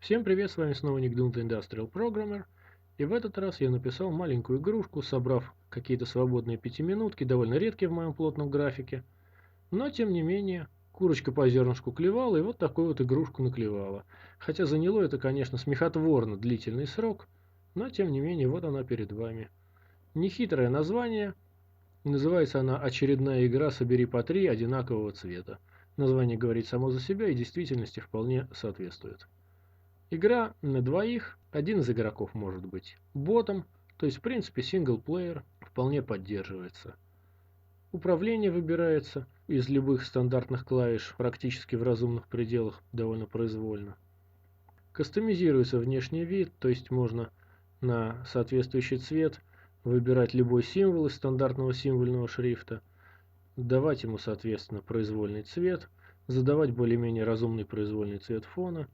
Всем привет, с вами снова Nick Dunta Industrial Programmer. И в этот раз я написал маленькую игрушку, собрав какие-то свободные пятиминутки, довольно редкие в моем плотном графике. Но, тем не менее, курочка по зернышку клевала, и вот такую вот игрушку наклевала. Хотя заняло это, конечно, смехотворно длительный срок, но, тем не менее, вот она перед вами. Нехитрое название, называется она «Очередная игра «Собери по три» одинакового цвета». Название говорит само за себя и действительности вполне соответствует. Игра на двоих, один из игроков может быть ботом, то есть в принципе синглплеер вполне поддерживается. Управление выбирается из любых стандартных клавиш практически в разумных пределах довольно произвольно. Кастомизируется внешний вид, то есть можно на соответствующий цвет выбирать любой символ из стандартного символьного шрифта, давать ему соответственно произвольный цвет, задавать более-менее разумный произвольный цвет фона.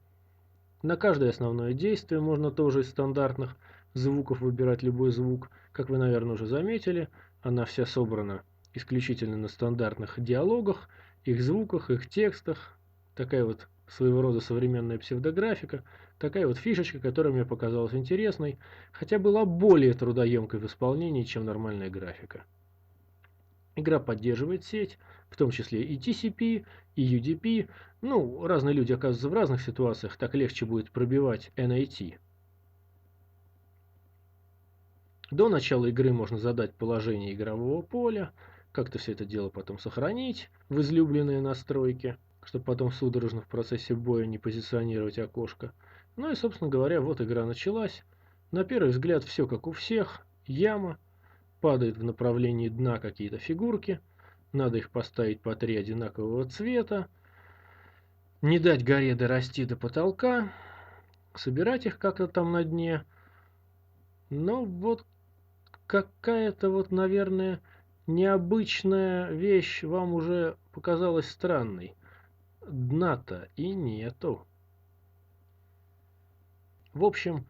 На каждое основное действие можно тоже из стандартных звуков выбирать любой звук. Как вы, наверное, уже заметили, она вся собрана исключительно на стандартных диалогах, их звуках, их текстах. Такая вот своего рода современная псевдографика. Такая вот фишечка, которая мне показалась интересной, хотя была более трудоемкой в исполнении, чем нормальная графика. Игра поддерживает сеть, в том числе и TCP, и UDP. Ну, разные люди оказываются в разных ситуациях, так легче будет пробивать NAT. До начала игры можно задать положение игрового поля, как-то все это дело потом сохранить в излюбленные настройки, чтобы потом судорожно в процессе боя не позиционировать окошко. Ну и, собственно говоря, вот игра началась. На первый взгляд все как у всех. Яма, падают в направлении дна какие-то фигурки. Надо их поставить по три одинакового цвета. Не дать горе дорасти до потолка. Собирать их как-то там на дне. Но вот какая-то вот, наверное, необычная вещь вам уже показалась странной. Дна-то и нету. В общем,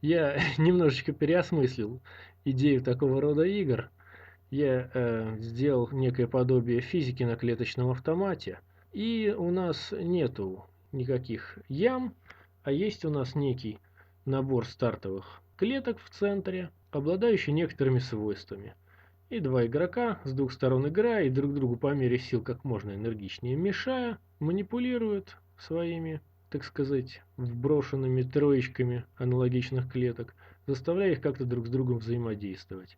я немножечко переосмыслил идею такого рода игр. Я сделал некое подобие физики на клеточном автомате, и у нас нету никаких ям, а есть у нас некий набор стартовых клеток в центре, обладающий некоторыми свойствами. И два игрока с двух сторон играя и друг другу по мере сил как можно энергичнее мешая, манипулируют своими, так сказать, вброшенными троечками аналогичных клеток, заставляя их как-то друг с другом взаимодействовать.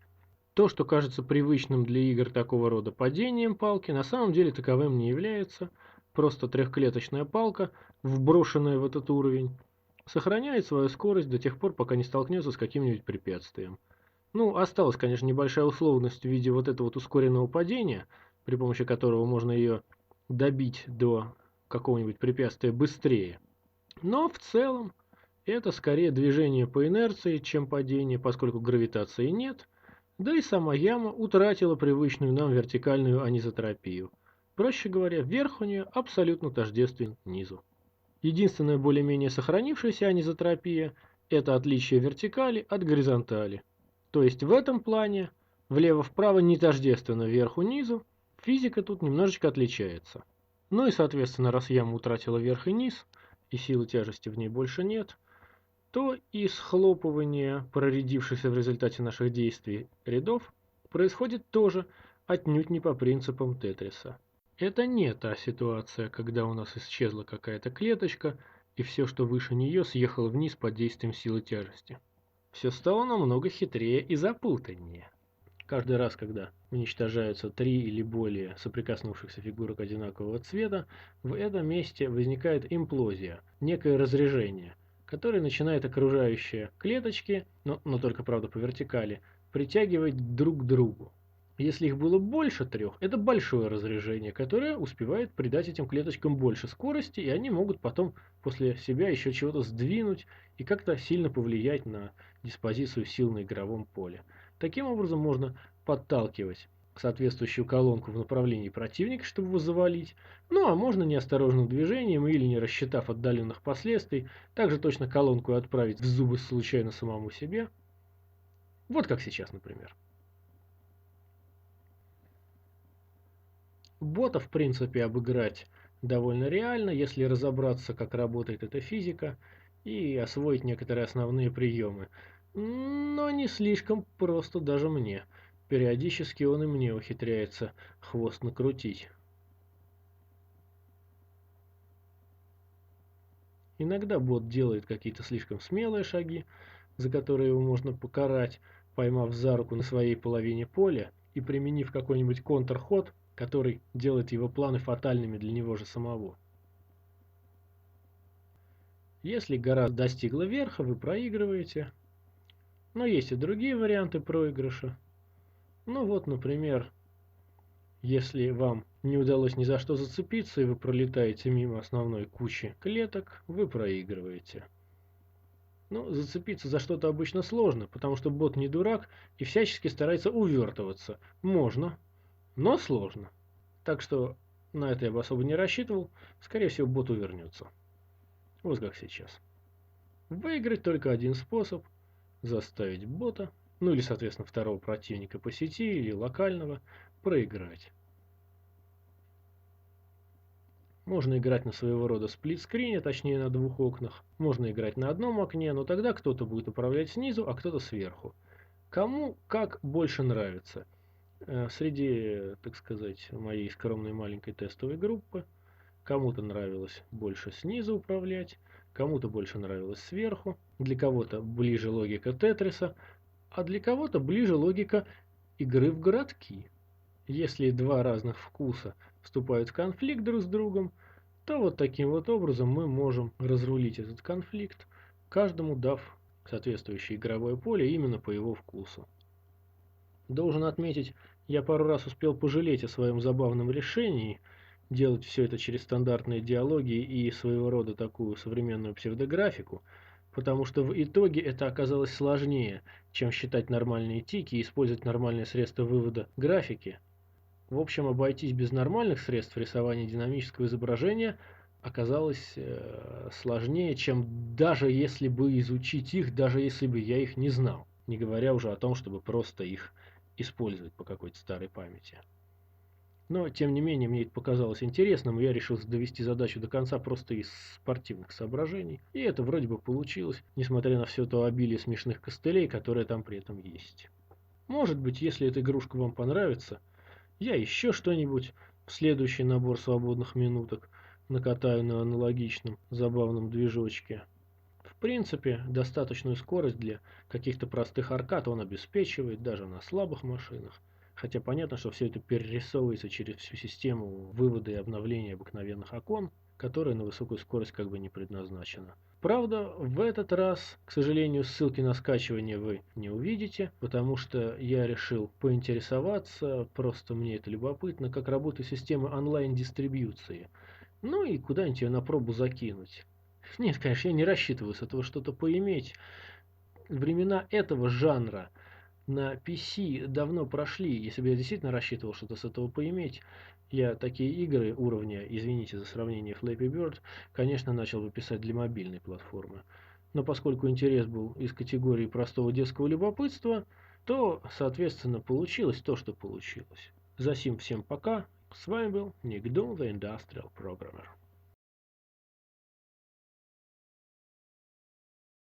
То, что кажется привычным для игр такого рода падением палки, на самом деле таковым не является. Просто трехклеточная палка, вброшенная в этот уровень, сохраняет свою скорость до тех пор, пока не столкнется с каким-нибудь препятствием. Ну, осталась, конечно, небольшая условность в виде вот этого вот ускоренного падения, при помощи которого можно ее добить до какого-нибудь препятствия быстрее. Но в целом это скорее движение по инерции, чем падение, поскольку гравитации нет, да и сама яма утратила привычную нам вертикальную анизотропию. Проще говоря, верх у нее абсолютно тождествен низу. Единственная более-менее сохранившаяся анизотропия – это отличие вертикали от горизонтали. То есть в этом плане влево-вправо не тождественно верху-низу, физика тут немножечко отличается. Ну и соответственно, раз яма утратила верх и низ, и силы тяжести в ней больше нет, то и схлопывание проредившихся в результате наших действий рядов происходит тоже отнюдь не по принципам Тетриса. Это не та ситуация, когда у нас исчезла какая-то клеточка, и все, что выше нее, съехало вниз под действием силы тяжести. Все стало намного хитрее и запутаннее. Каждый раз, когда уничтожаются три или более соприкоснувшихся фигурок одинакового цвета, в этом месте возникает имплозия, некое разрежение, которое начинает окружающие клеточки, но только, правда, по вертикали, притягивать друг к другу. Если их было больше трех, это большое разрежение, которое успевает придать этим клеточкам больше скорости, и они могут потом после себя еще чего-то сдвинуть и как-то сильно повлиять на диспозицию сил на игровом поле. Таким образом можно подталкивать соответствующую колонку в направлении противника, чтобы его завалить. Ну а можно неосторожным движением или не рассчитав отдаленных последствий, также точно колонку отправить в зубы случайно самому себе. Вот как сейчас, например. Бота, в принципе, обыграть довольно реально, если разобраться, как работает эта физика, и освоить некоторые основные приемы. Но не слишком просто даже мне. Периодически он и мне ухитряется хвост накрутить. Иногда бот делает какие-то слишком смелые шаги, за которые его можно покарать, поймав за руку на своей половине поля и применив какой-нибудь контрход, который делает его планы фатальными для него же самого. Если гора достигла верха, вы проигрываете. Но есть и другие варианты проигрыша. Ну вот, например, если вам не удалось ни за что зацепиться и вы пролетаете мимо основной кучи клеток, вы проигрываете. Ну, зацепиться за что-то обычно сложно, потому что бот не дурак и всячески старается увертываться. Можно, но сложно. Так что на это я бы особо не рассчитывал. Скорее всего, бот увернется. Вот как сейчас. Выиграть только один способ. Заставить бота, ну или, соответственно, второго противника по сети или локального, проиграть. Можно играть на своего рода сплитскрине, точнее на двух окнах. Можно играть на одном окне, но тогда кто-то будет управлять снизу, а кто-то сверху. Кому как больше нравится. Среди, так сказать, моей скромной маленькой тестовой группы кому-то нравилось больше снизу управлять, кому-то больше нравилось сверху, для кого-то ближе логика Тетриса, а для кого-то ближе логика игры в городки. Если два разных вкуса вступают в конфликт друг с другом, то вот таким вот образом мы можем разрулить этот конфликт, каждому дав соответствующее игровое поле именно по его вкусу. Должен отметить, я пару раз успел пожалеть о своем забавном решении делать все это через стандартные диалоги и своего рода такую современную псевдографику, потому что в итоге это оказалось сложнее, чем считать нормальные тики и использовать нормальные средства вывода графики. В общем, обойтись без нормальных средств рисования динамического изображения оказалось сложнее, чем даже если бы изучить их, даже если бы я их не знал. Не говоря уже о том, чтобы просто их использовать по какой-то старой памяти. Но, тем не менее, мне это показалось интересным, и я решил довести задачу до конца просто из спортивных соображений. И это вроде бы получилось, несмотря на все то обилие смешных костылей, которые там при этом есть. Может быть, если эта игрушка вам понравится, я еще что-нибудь в следующий набор свободных минуток накатаю на аналогичном забавном движочке. В принципе, достаточную скорость для каких-то простых аркад он обеспечивает даже на слабых машинах. Хотя понятно, что все это перерисовывается через всю систему вывода и обновления обыкновенных окон, которая на высокую скорость как бы не предназначена. Правда, в этот раз, к сожалению, ссылки на скачивание вы не увидите, потому что я решил поинтересоваться, просто мне это любопытно, как работает система онлайн-дистрибьюции. Ну и куда-нибудь ее на пробу закинуть. Нет, конечно, я не рассчитываю с этого что-то поиметь. Времена этого жанра на PC давно прошли. Если бы я действительно рассчитывал что-то с этого поиметь, я такие игры уровня, извините за сравнение, Flappy Bird, конечно, начал бы писать для мобильной платформы. Но поскольку интерес был из категории простого детского любопытства, то, соответственно, получилось то, что получилось. За сим всем пока. С вами был Ник Дун, The Industrial Programmer.